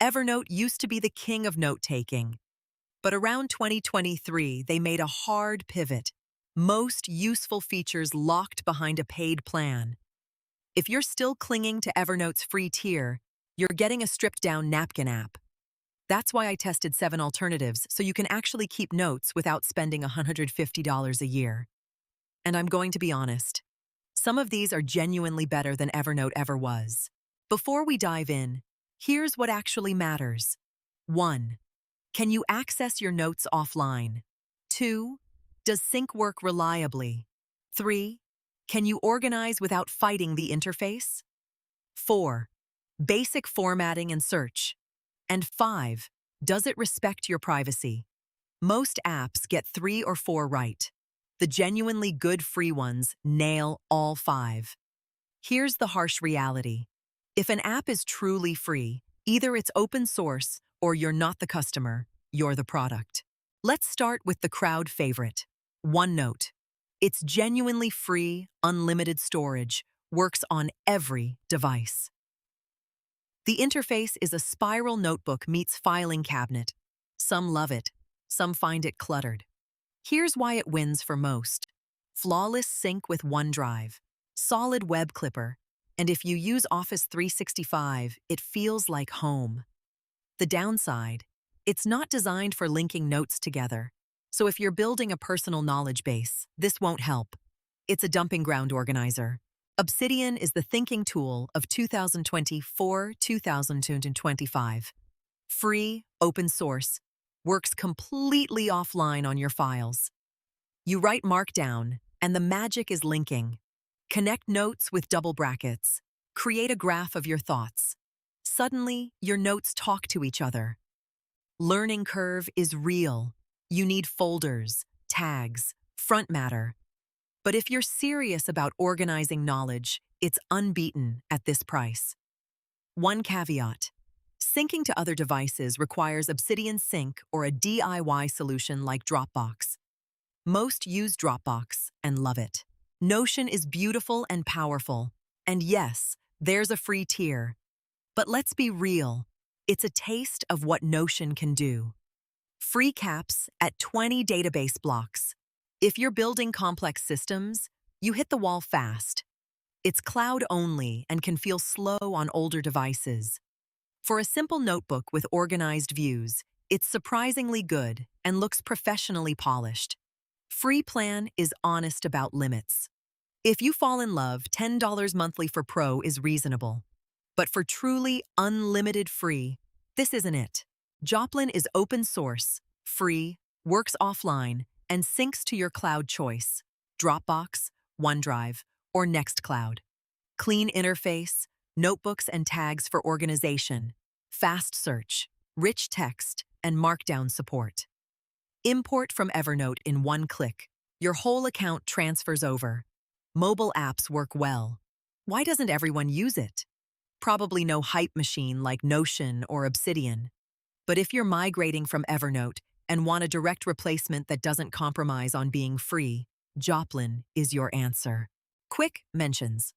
Evernote used to be the king of note-taking, but around 2023, they made a hard pivot. Most useful features locked behind a paid plan. If you're still clinging to Evernote's free tier, you're getting a stripped-down napkin app. That's why I tested 7 alternatives, so you can actually keep notes without spending $150 a year. And I'm going to be honest, some of these are genuinely better than Evernote ever was. Before we dive in, here's what actually matters. 1. Can you access your notes offline? 2. Does sync work reliably? 3. Can you organize without fighting the interface? 4. Basic formatting and search. And 5. Does it respect your privacy? Most apps get 3 or 4 right. The genuinely good free ones nail all 5. Here's the harsh reality. If an app is truly free, either it's open source or you're not the customer, you're the product. Let's start with the crowd favorite, OneNote. It's genuinely free, unlimited storage, works on every device. The interface is a spiral notebook meets filing cabinet. Some love it, some find it cluttered. Here's why it wins for most. Flawless sync with OneDrive, solid web clipper, and if you use Office 365, it feels like home. The downside, it's not designed for linking notes together. So if you're building a personal knowledge base, this won't help. It's a dumping ground organizer. Obsidian is the thinking tool of 2024-2025. Free, open source, works completely offline on your files. You write Markdown, and the magic is linking. Connect notes with double brackets. Create a graph of your thoughts. Suddenly, your notes talk to each other. Learning curve is real. You need folders, tags, front matter. But if you're serious about organizing knowledge, it's unbeaten at this price. One caveat. Syncing to other devices requires Obsidian Sync or a DIY solution like Dropbox. Most use Dropbox and love it. Notion is beautiful and powerful. And yes, there's a free tier. But let's be real. It's a taste of what Notion can do. Free caps at 20 database blocks. If you're building complex systems, you hit the wall fast. It's cloud-only and can feel slow on older devices. For a simple notebook with organized views, it's surprisingly good and looks professionally polished. Free plan is honest about limits. If you fall in love, $10 monthly for Pro is reasonable. But for truly unlimited free, this isn't it. Joplin is open source, free, works offline, and syncs to your cloud choice, Dropbox, OneDrive, or Nextcloud. Clean interface, notebooks and tags for organization, fast search, rich text, and Markdown support. Import from Evernote in one click. Your whole account transfers over. Mobile apps work well. Why doesn't everyone use it? Probably no hype machine like Notion or Obsidian. But if you're migrating from Evernote and want a direct replacement that doesn't compromise on being free, Joplin is your answer. Quick mentions.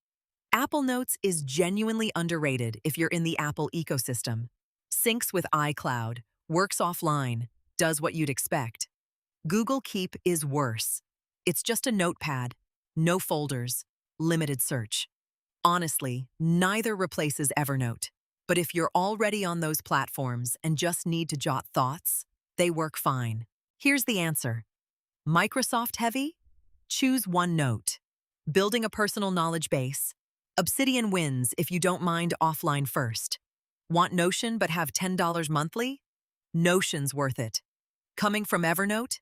Apple Notes is genuinely underrated if you're in the Apple ecosystem. Syncs with iCloud, works offline, does what you'd expect. Google Keep is worse. It's just a notepad, no folders, limited search. Honestly, neither replaces Evernote. But if you're already on those platforms and just need to jot thoughts, they work fine. Here's the answer. Microsoft heavy? Choose OneNote. Building a personal knowledge base? Obsidian wins if you don't mind offline first. Want Notion but have $10 monthly? Notion's worth it. Coming from Evernote?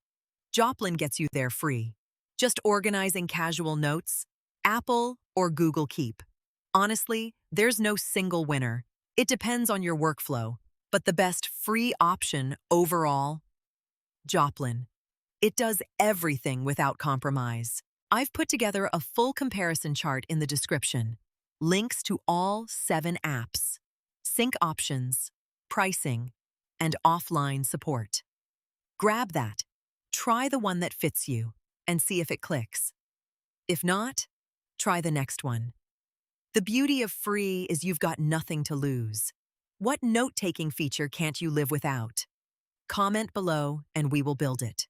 Joplin gets you there free. Just organizing casual notes? Apple or Google Keep? Honestly, there's no single winner. It depends on your workflow, but the best free option overall? Joplin. It does everything without compromise. I've put together a full comparison chart in the description. Links to all 7 apps, sync options, pricing, and offline support. Grab that, try the one that fits you, and see if it clicks. If not, try the next one. The beauty of free is you've got nothing to lose. What note-taking feature can't you live without? Comment below and we will build it.